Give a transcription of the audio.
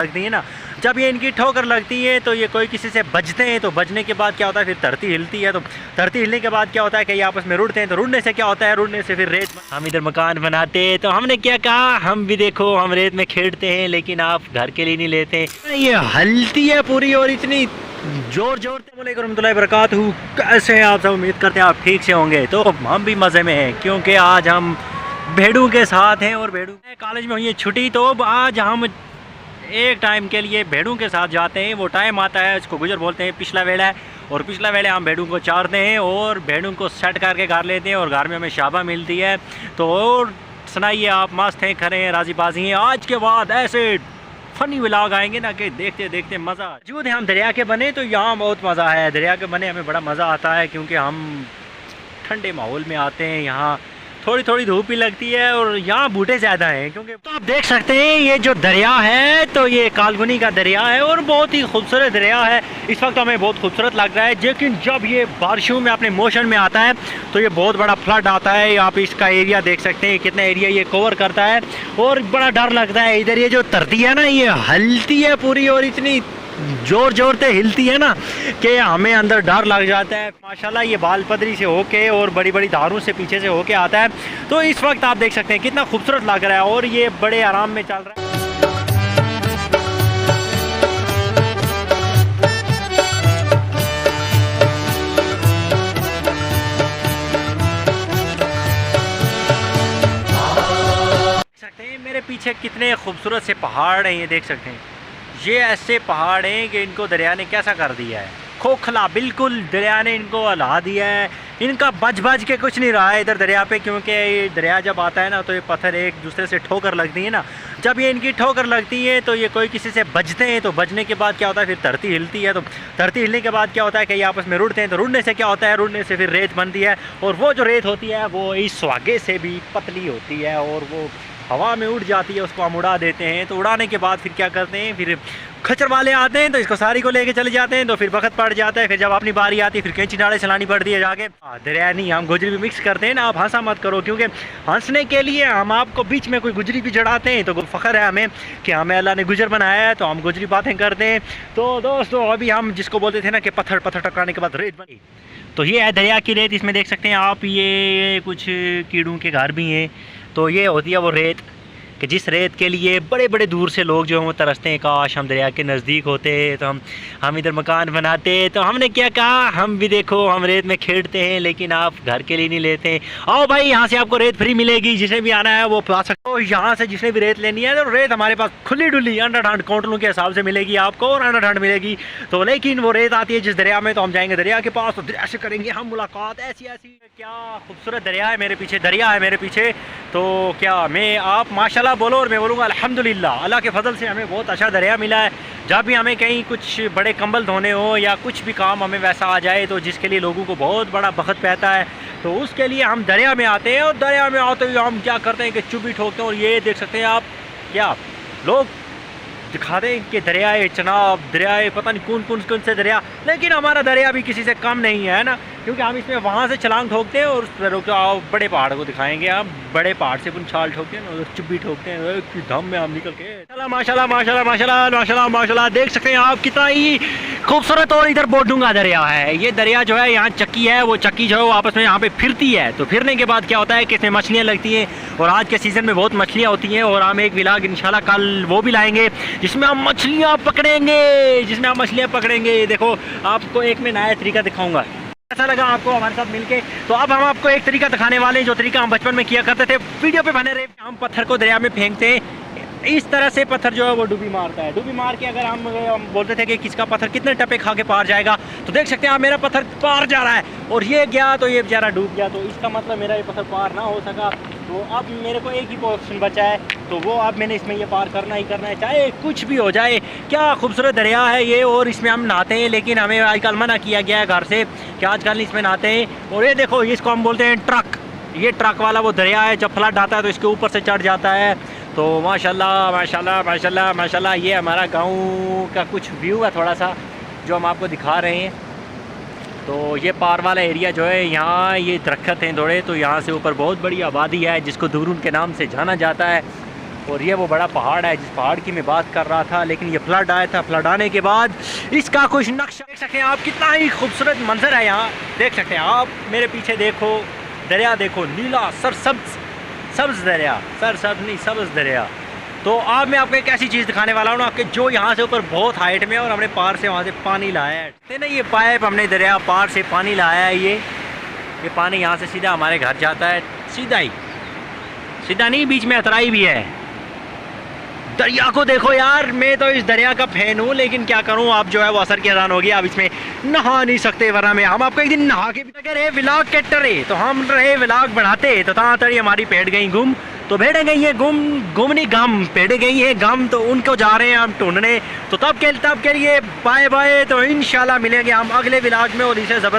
लगती है ना, जब ये इनकी ठोकर लगती है तो ये कोई किसी से बजते हैं, तो बजने के बाद क्या होता है फिर धरती हिलती है, तो धरती हिलने के बाद क्या होता है कि आपस में रुड़ते हैं, तो रुड़ने से क्या होता है, रुड़ने से फिर रेत, हम इधर मकान बनाते हैं तो हमने क्या कहा, हम भी देखो हम रेत में खेलते हैं लेकिन आप घर के लिए नहीं लेते। ये हलती है पूरी और इतनी जोर जोर से। वालेकुम रहमतुल्लाहि वबरकातुहू, कैसे हैं आप सब, उम्मीद करते हैं आप ठीक से होंगे। तो हम भी मज़े में हैं क्योंकि आज हम भेड़ों के साथ हैं और भेड़ों कॉलेज में हुई है छुट्टी, तो आज हम एक टाइम के लिए भेड़ों के साथ जाते हैं। वो टाइम आता है, इसको गुजर बोलते हैं, पिछला वेला है, और पिछला वेले हम भेड़ों को चारते हैं और भेड़ों को सेट करके घर लेते हैं और घर में हमें शाबा मिलती है। तो और सुनाइए आप, मस्त हैं, खरे हैं, राजी बाजी हैं। आज के बाद ऐसे फ़नी व्लॉग आएंगे ना कि देखते देखते मज़ा। मौजूद है हम दरिया के बने, तो यहाँ बहुत मज़ा है। दरिया के बने हमें बड़ा मज़ा आता है क्योंकि हम ठंडे माहौल में आते हैं, यहाँ थोड़ी थोड़ी धूप भी लगती है और यहाँ बूटे ज़्यादा हैं क्योंकि। तो आप देख सकते हैं ये जो दरिया है, तो ये कालगुनी का दरिया है और बहुत ही खूबसूरत दरिया है। इस वक्त हमें बहुत खूबसूरत लग रहा है, लेकिन जब ये बारिशों में अपने मोशन में आता है तो ये बहुत बड़ा फ्लड आता है। आप इसका एरिया देख सकते हैं, कितना एरिया ये कवर करता है और बड़ा डर लगता है। इधर ये जो धरती है ना, ये हलती है पूरी और इतनी जोर जोर से हिलती है ना कि हमें अंदर डर लग जाता है। माशाल्लाह ये बाल पदरी से होके और बड़ी बड़ी धारों से पीछे से होके आता है। तो इस वक्त आप देख सकते हैं कितना खूबसूरत लग रहा है और ये बड़े आराम में चल रहा है। देख सकते हैं मेरे पीछे कितने खूबसूरत से पहाड़ हैं, ये देख सकते हैं। ये ऐसे पहाड़ हैं कि इनको दरिया ने कैसा कर दिया है, खोखला बिल्कुल दरिया ने इनको हिला दिया है। इनका बज बज के कुछ नहीं रहा है इधर दरिया पे, क्योंकि दरिया जब आता है ना तो ये पत्थर एक दूसरे से ठोकर लगती है ना, जब ये इनकी ठोकर लगती है तो ये कोई किसी से बजते हैं, तो बजने के बाद क्या होता है फिर धरती हिलती है, तो धरती हिलने के बाद क्या होता है कि ये आपस में रुड़ते हैं, तो रुड़ने से क्या होता है, रुड़ने से फिर रेत बनती है और वो जो रेत होती है वो इस स्वागे से भी पतली होती है और वो हवा में उड़ जाती है, उसको हम उड़ा देते हैं। तो उड़ाने के बाद फिर क्या करते हैं, फिर खच्चर वाले आते हैं तो इसको सारी को लेके चले जाते हैं, तो फिर वक्त पड़ जाता है। फिर जब अपनी बारी आती है फिर कैंची नाड़े चलानी पड़ती है जाके। दरिया नहीं, हम गुजरी भी मिक्स करते हैं ना, आप हंसा मत करो, क्योंकि हंसने के लिए हम आपको बीच में कोई गुजरी भी चढ़ाते हैं तो फ़ख्र है हमें कि हमें अल्लाह ने गुजर बनाया है, तो हम गुजरी बातें करते हैं। तो दोस्तों अभी हम जिसको बोलते थे ना कि पत्थर पत्थर टकराने के बाद रेत बनी, तो ये है दरिया की रेत। इसमें देख सकते हैं आप, ये कुछ कीड़ों के घर भी हैं। तो ये होती है वो रेत कि जिस रेत के लिए बड़े बड़े दूर से लोग जो हैं वो तरसते हैं, काश हम दरिया के नज़दीक होते, तो हम इधर मकान बनाते। तो हमने क्या कहा, हम भी देखो हम रेत में खेलते हैं लेकिन आप घर के लिए नहीं लेते। आओ भाई, यहाँ से आपको रेत फ्री मिलेगी, जिसे भी आना है वो पा सकते हो। यहाँ से जिसने भी रेत लेनी है तो रेत हमारे पास खुली डुली अंडर ढंड काउंटरों के हिसाब से मिलेगी आपको और अंडर ढंड मिलेगी। तो लेकिन वो रेत आती है जिस दरिया में, तो हम जाएंगे दरिया के पास, तो दरिया से करेंगे हम मुलाकात ऐसी ऐसी। क्या खूबसूरत दरिया है मेरे पीछे, दरिया है मेरे पीछे। तो क्या मैं, आप माशाल्लाह बोलो और मैं बोलूँगा अल्हम्दुलिल्लाह, अल्लाह के फजल से हमें बहुत अच्छा दरिया मिला है। जब भी हमें कहीं कुछ बड़े कंबल धोने हो या कुछ भी काम हमें वैसा आ जाए तो जिसके लिए लोगों को बहुत बड़ा बखत रहता है, तो उसके लिए हम दरिया में आते हैं। और दरिया में आते हुए हम क्या करते हैं कि चुभी ठोकते हैं। और ये देख सकते हैं आप, क्या लोग दिखाते हैं कि दरिया है चनाब, दरिया है पता नहीं कौन से दरिया, लेकिन हमारा दरिया भी किसी से कम नहीं है ना, क्योंकि हम इसमें वहाँ से छलांग ठोकते हैं और उस पर बड़े पहाड़ को दिखाएंगे। हम बड़े पहाड़ से अपन छाल ठोकते हैं और चुब्बी ठोकते हैं कि दम में हम निकल के। माशाल्लाह माशाल्लाह माशाल्लाह माशाल्लाह माशाल्लाह, देख सकते हैं आप कितना ही खूबसूरत। और इधर बोडूंगा दरिया है, ये दरिया जो है यहाँ चक्की है, वो चक्की जो है वो आपस में यहाँ पे फिरती है। तो फिरने के बाद क्या होता है कि इसमें मछलियाँ लगती हैं और आज के सीज़न में बहुत मछलियाँ होती हैं और हम एक व्लॉग इंशाल्लाह कल वो भी लाएंगे जिसमें हम मछलियाँ पकड़ेंगे। देखो आपको एक मैं नया तरीका दिखाऊंगा, ऐसा लगा आपको हमारे साथ मिलके। तो अब हम आपको एक तरीका दिखाने वाले हैं, जो तरीका हम बचपन में किया करते थे, वीडियो पे बने रहे। हम पत्थर को दरिया में फेंकते हैं, इस तरह से पत्थर जो है वो डुबी मारता है। डुबी मार के अगर हम बोलते थे कि किसका पत्थर कितने टप्पे खा के पार जाएगा, तो देख सकते हैं आप मेरा पत्थर पार जा रहा है और ये गया तो ये बेचारा डूब गया, तो इसका मतलब मेरा ये पत्थर पार ना हो सका। तो अब मेरे को एक ही ऑप्शन बचा है, तो वो अब मैंने इसमें ये पार करना ही करना है, चाहे कुछ भी हो जाए। क्या खूबसूरत दरिया है ये, और इसमें हम नहाते हैं, लेकिन हमें आजकल मना किया गया है घर से कि आजकल इसमें नहाते हैं। और ये देखो, इसको हम बोलते हैं ट्रक, ये ट्रक वाला वो दरिया है, जब फ्लड आता है तो इसके ऊपर से चढ़ जाता है। तो माशाल्लाह माशाल्लाह माशाल्लाह माशाल्लाह, ये हमारा गाँव का कुछ व्यू है थोड़ा सा जो हम आपको दिखा रहे हैं। तो ये पार वाला एरिया जो है, यहाँ ये दरख्त हैं थोड़े, तो यहाँ से ऊपर बहुत बड़ी आबादी है जिसको दुरून के नाम से जाना जाता है। और ये वो बड़ा पहाड़ है जिस पहाड़ की मैं बात कर रहा था, लेकिन ये फ्लड आया था। फ्लड आने के बाद इसका कुछ नक्शा देख सकते हैं आप, कितना ही खूबसूरत मंजर है यहाँ। देख सकते हैं आप, मेरे पीछे देखो, दरिया देखो, नीला सरसब्ज सब्ज दरिया, सरसब्ज नहीं सब्ज दरिया। तो अब मैं आपको एक ऐसी चीज़ दिखाने वाला हूँ ना, कि जो यहाँ से ऊपर बहुत हाइट में है और हमने पार से वहाँ से पानी लाया है ना। ये पाइप हमने दरिया पार से पानी लाया है। ये पानी यहाँ से सीधा हमारे घर जाता है, सीधा ही, सीधा नहीं, बीच में अतराई भी है। दरिया को देखो यार, मैं तो इस दरिया का फैन हूँ, लेकिन क्या करूँ, आप जो है वो असर की अजान होगी, आप इसमें नहा नहीं सकते, वरना में हम आपको एक दिन नहा के भी रहे व्लॉग के टरे, तो हम रहे व्लॉग बढ़ाते तो तड़ी हमारी पेड़ गई गुम, तो भेड़ गई है गुम नहीं गम, पेड़ गई है गम, तो उनको जा रहे हैं हम ढूंढने। तो तब के लिए बाय बाय, तो इंशाल्लाह मिलेंगे हम अगले व्लॉग में और इसे जबरदस्त